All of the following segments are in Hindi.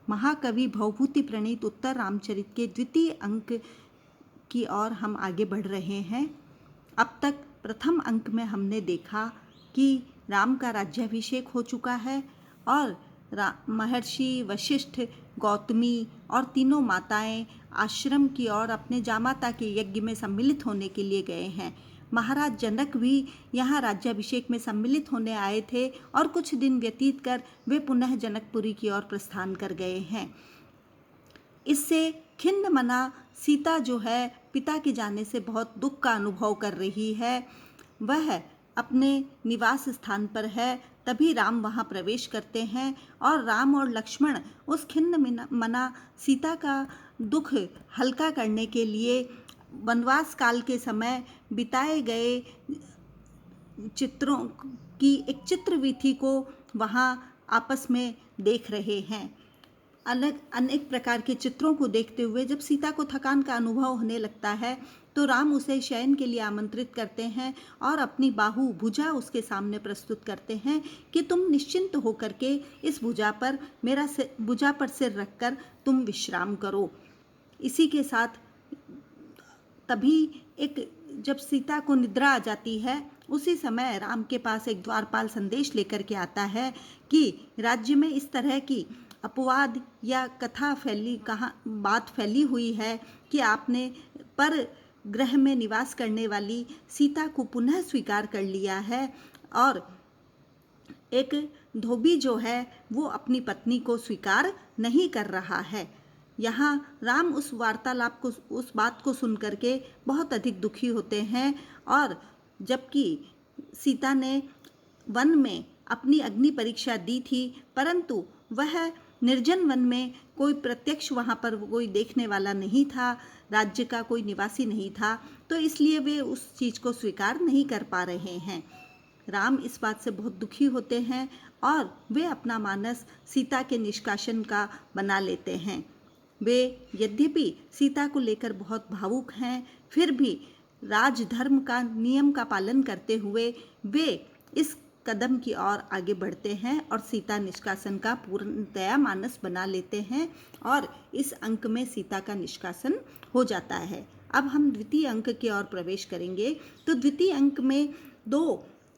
महाकवि भवभूति प्रणीत उत्तर रामचरित के द्वितीय अंक की ओर हम आगे बढ़ रहे हैं। अब तक प्रथम अंक में हमने देखा कि राम का राज्याभिषेक हो चुका है और महर्षि वशिष्ठ, गौतमी और तीनों माताएं आश्रम की ओर अपने जामाता के यज्ञ में सम्मिलित होने के लिए गए हैं। महाराज जनक भी यहाँ राज्याभिषेक में सम्मिलित होने आए थे और कुछ दिन व्यतीत कर वे पुनः जनकपुरी की ओर प्रस्थान कर गए हैं। इससे खिन्न मना सीता जो है पिता के जाने से बहुत दुख का अनुभव कर रही है। वह अपने निवास स्थान पर है, तभी राम वहाँ प्रवेश करते हैं और राम और लक्ष्मण उस खिन्न मना सीता का दुख हल्का करने के लिए वनवास काल के समय बिताए गए चित्रों की एक चित्रवीथी को वहाँ आपस में देख रहे हैं। अनेक प्रकार के चित्रों को देखते हुए जब सीता को थकान का अनुभव होने लगता है तो राम उसे शयन के लिए आमंत्रित करते हैं और अपनी भुजा उसके सामने प्रस्तुत करते हैं कि तुम निश्चिंत होकर के इस भुजा पर सिर रखकर तुम विश्राम करो। इसी के साथ तभी जब सीता को निद्रा आ जाती है उसी समय राम के पास एक द्वारपाल संदेश लेकर के आता है कि राज्य में इस तरह की अपवाद या बात फैली हुई है कि आपने पर ग्रह में निवास करने वाली सीता को पुनः स्वीकार कर लिया है और एक धोबी जो है वो अपनी पत्नी को स्वीकार नहीं कर रहा है। यहाँ राम उस बात को सुन करके बहुत अधिक दुखी होते हैं और जबकि सीता ने वन में अपनी अग्नि परीक्षा दी थी परंतु वह निर्जन वन में कोई प्रत्यक्ष वहाँ पर कोई देखने वाला नहीं था, राज्य का कोई निवासी नहीं था, तो इसलिए वे उस चीज़ को स्वीकार नहीं कर पा रहे हैं। राम इस बात से बहुत दुखी होते हैं और वे अपना मानस सीता के निष्कासन का बना लेते हैं। वे यद्यपि सीता को लेकर बहुत भावुक हैं, फिर भी राजधर्म का नियम का पालन करते हुए वे इस कदम की ओर आगे बढ़ते हैं और सीता निष्कासन का पूर्णतया मानस बना लेते हैं और इस अंक में सीता का निष्कासन हो जाता है। अब हम द्वितीय अंक की ओर प्रवेश करेंगे तो द्वितीय अंक में दो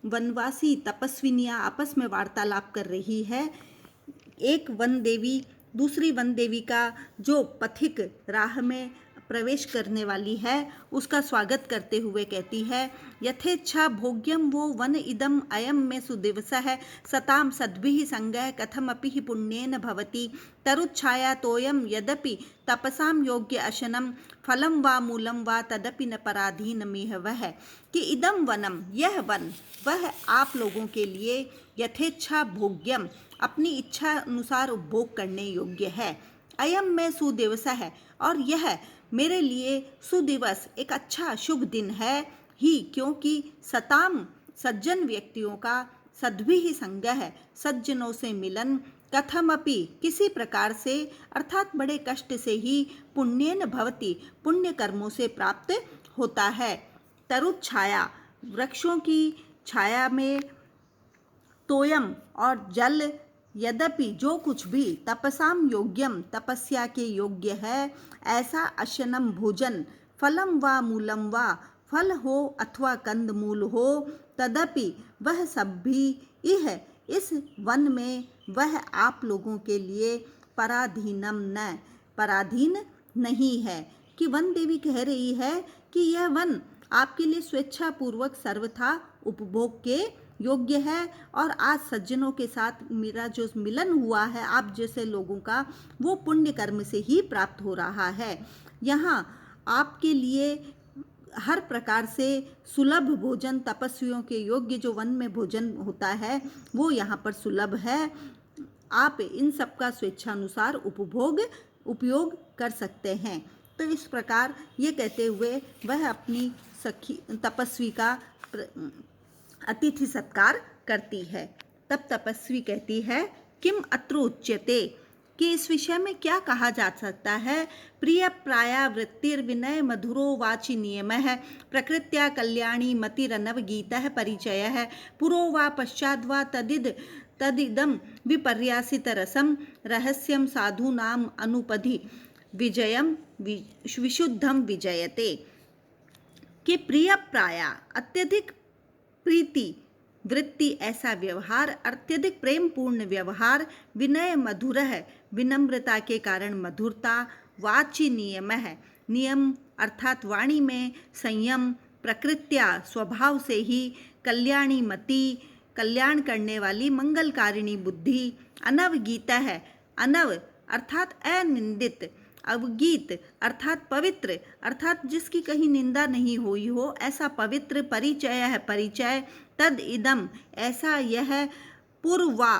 वनवासी तपस्विनियाँ आपस में वार्तालाप कर रही है। एक वन देवी दूसरी वन देवी का जो पथिक राह में प्रवेश करने वाली है उसका स्वागत करते हुए कहती है, यथेच्छा भोग्यम वो वन इदम अयम में सुदिवसः सताम सद्भिः संगः कथमपि हि पुण्येन भवति तरुच्छाया तोयम यदपि तपसाम योग्य अशनम फलम वा मूलम वा तदपि न पराधीनमिह वह कि इदम वनम यह वन वह आप लोगों के लिए यथेच्छा भोग्यम अपनी इच्छा अनुसार उपभोग करने योग्य है। अयम में सुदिवस है और यह मेरे लिए सुदिवस एक अच्छा शुभ दिन है ही, क्योंकि सताम सज्जन व्यक्तियों का सद्भि ही संग है, सज्जनों से मिलन कथमपि किसी प्रकार से अर्थात बड़े कष्ट से ही पुण्येन भवति पुण्य कर्मों से प्राप्त होता है। तरुच्छाया वृक्षों की छाया में तोयम और जल यद्यपि जो कुछ भी तपसाम योग्यम तपस्या के योग्य है ऐसा अशनम भोजन फलम वा मूलम वा फल हो अथवा कंद मूल हो तदपि वह सब भी यह इस वन में वह आप लोगों के लिए पराधीन नहीं है। कि वन देवी कह रही है कि यह वन आपके लिए स्वेच्छा पूर्वक सर्वथा उपभोग के योग्य है और आज सज्जनों के साथ मेरा जो मिलन हुआ है आप जैसे लोगों का वो पुण्य कर्म से ही प्राप्त हो रहा है। यहाँ आपके लिए हर प्रकार से सुलभ भोजन तपस्वियों के योग्य जो वन में भोजन होता है वो यहाँ पर सुलभ है। आप इन सब का स्वेच्छानुसार उपयोग कर सकते हैं। तो इस प्रकार ये कहते हुए वह अपनी सखी तपस्वी का अतिथि सत्कार करती है। तब तपस्वी कहती है, किम अत्र उच्यते कि इस विषय में क्या कहा जा सकता है। प्रिय प्राया वृत्तिर विनय मधुरो वाचि नियम है प्रकृत्या कल्याणी मतिरनव गीत परिचय है पुरो वा पश्चाद वा तदिद तदिदं विपर्यासितरसं रहस्यं साधूनाम् अनुपधि विजयं विशुद्धं विजयते। कि प्रिय प्राया अत्यधिक प्रीति वृत्ति ऐसा व्यवहार, अत्यधिक प्रेम पूर्ण व्यवहार, विनय मधुर है, विनम्रता के कारण मधुरता, वाची नियम है, नियम अर्थात वाणी में संयम, प्रकृत्या स्वभाव से ही, कल्याणी मति कल्याण करने वाली, मंगलकारिणी बुद्धि, अनवगीता है, अनव अर्थात अनिंदित, अवगीत अर्थात पवित्र अर्थात जिसकी कहीं निंदा नहीं हुई हो, ऐसा पवित्र, परिचय है परिचय, तद इदम ऐसा यह, पूर्वा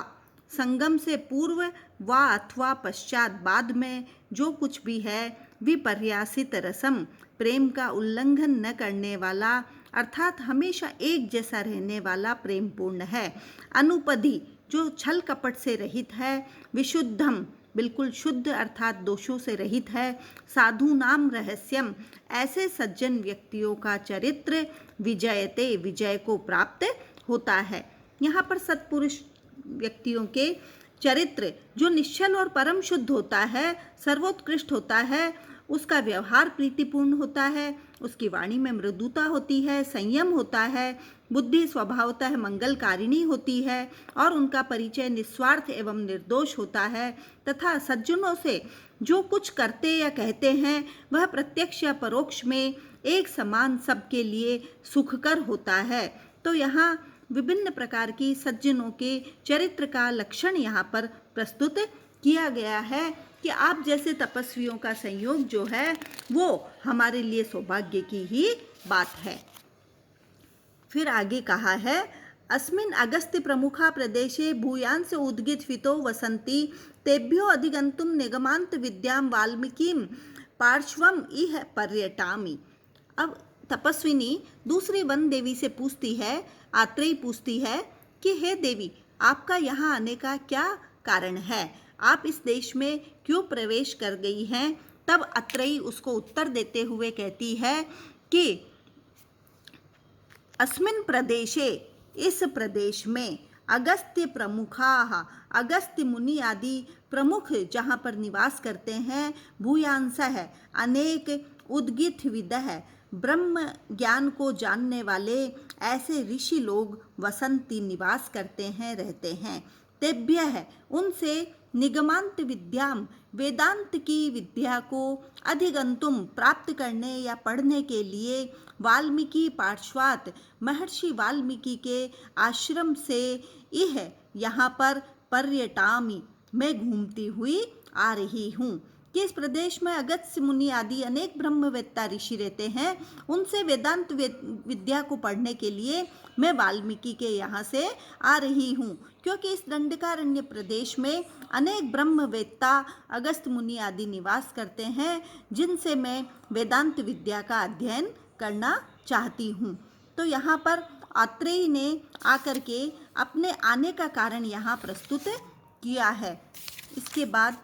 संगम से पूर्व, वा अथवा पश्चात बाद में जो कुछ भी है, विपर्यासित रसम प्रेम का उल्लंघन न करने वाला अर्थात हमेशा एक जैसा रहने वाला प्रेम पूर्ण है, अनुपधि जो छल कपट से रहित है, विशुद्धम बिल्कुल शुद्ध अर्थात दोषों से रहित है, साधु नाम रहस्यम ऐसे सज्जन व्यक्तियों का चरित्र, विजयते विजय को प्राप्त होता है। यहाँ पर सत्पुरुष व्यक्तियों के चरित्र जो निश्चल और परम शुद्ध होता है, सर्वोत्कृष्ट होता है, उसका व्यवहार प्रीतिपूर्ण होता है, उसकी वाणी में मृदुता होती है, संयम होता है, बुद्धि स्वभावतः मंगलकारिणी होती है और उनका परिचय निस्वार्थ एवं निर्दोष होता है, तथा सज्जनों से जो कुछ करते या कहते हैं वह प्रत्यक्ष या परोक्ष में एक समान सबके लिए सुखकर होता है। तो यहाँ विभिन्न प्रकार की सज्जनों के चरित्र का लक्षण यहाँ पर प्रस्तुत किया गया है कि आप जैसे तपस्वियों का संयोग जो है वो हमारे लिए सौभाग्य की ही बात है। फिर आगे कहा है, अस्मिन् अगस्त्य प्रमुखा प्रदेशे भूयांस उद्गित फितो वसंती तेभ्यो अधिगंतुम निगमांत विद्याम वाल्मीकिम पार्श्वम इह पर्यटामि। अब तपस्विनी दूसरी वन देवी से पूछती है, आत्रेयी पूछती है कि हे देवी, आपका यहाँ आने का क्या कारण है, आप इस देश में क्यों प्रवेश कर गई हैं। तब अत्रेयी उसको उत्तर देते हुए कहती है कि अस्मिन् प्रदेशे इस प्रदेश में अगस्त्य प्रमुखाः अगस्त्य मुनि आदि प्रमुख जहाँ पर निवास करते हैं, भूयांस है अनेक, उद्गित विद है ब्रह्म ज्ञान को जानने वाले ऐसे ऋषि लोग वसंती निवास करते हैं, रहते हैं। तेभ्य है उनसे निगमांत विद्याम वेदांत की विद्या को अधिगंतुम प्राप्त करने या पढ़ने के लिए वाल्मीकि पार्श्वात महर्षि वाल्मीकि के आश्रम से यह यहाँ पर पर्यटामी मैं घूमती हुई आ रही हूँ। कि इस प्रदेश में अगस्त्य मुनि आदि अनेक ब्रह्मवेत्ता ऋषि रहते हैं, उनसे वेदांत विद्या को पढ़ने के लिए मैं वाल्मीकि के यहाँ से आ रही हूँ, क्योंकि इस दंडकारण्य प्रदेश में अनेक ब्रह्मवेत्ता अगस्त्य मुनि आदि निवास करते हैं, जिनसे मैं वेदांत विद्या का अध्ययन करना चाहती हूँ। तो यहाँ पर आत्रेयी ने आकर के अपने आने का कारण यहाँ प्रस्तुत किया है। इसके बाद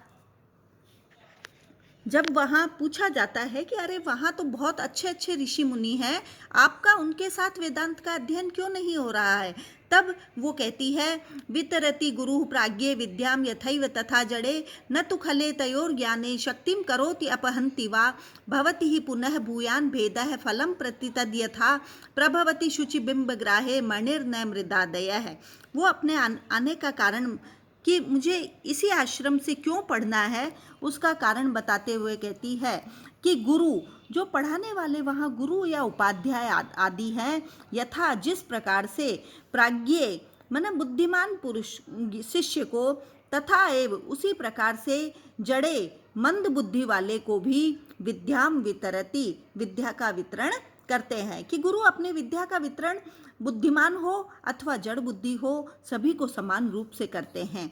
जब वहाँ पूछा जाता है कि अरे वहाँ तो बहुत अच्छे अच्छे ऋषि मुनि हैं, आपका उनके साथ वेदांत का अध्ययन क्यों नहीं हो रहा है, तब वो कहती है, वितरति गुरु प्राज्ञे विद्याम यथैव तथा जड़े न तु खले तयोर ज्ञाने शक्तिम करोति अपहंति वा भवति ही पुनः भूयान भेदः फलम प्रति तद यथा प्रभवति शुचि बिंब ग्राहे मणिर्न मृदादय है। वो अपने आने का कारण कि मुझे इसी आश्रम से क्यों पढ़ना है उसका कारण बताते हुए कहती है कि गुरु जो पढ़ाने वाले वहाँ गुरु या उपाध्याय आदि हैं, यथा जिस प्रकार से प्राज्ञे माने बुद्धिमान पुरुष शिष्य को, तथा एव उसी प्रकार से जड़े मंद बुद्धि वाले को भी विद्याम वितरति विद्या का वितरण करते हैं। कि गुरु अपनी विद्या का वितरण बुद्धिमान हो अथवा जड़ बुद्धि हो सभी को समान रूप से करते हैं।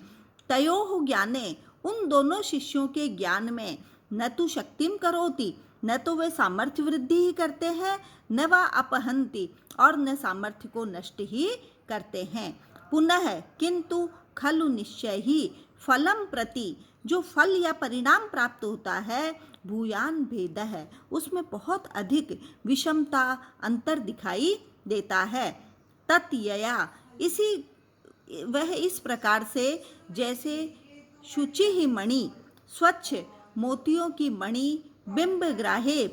तयोः ज्ञाने उन दोनों शिष्यों के ज्ञान में न तो शक्तिम करोति न तो वे सामर्थ्य वृद्धि ही करते हैं, न वा अपहंति और न सामर्थ्य को नष्ट ही करते हैं। पुनः किंतु खलु निश्चय ही फलम प्रति जो फल या परिणाम प्राप्त होता है, भूयान भेद है उसमें बहुत अधिक विषमता अंतर दिखाई देता है। तत्यया इसी वह इस प्रकार से जैसे शुचि ही मणि, स्वच्छ मोतियों की मणि, बिंब ग्राहे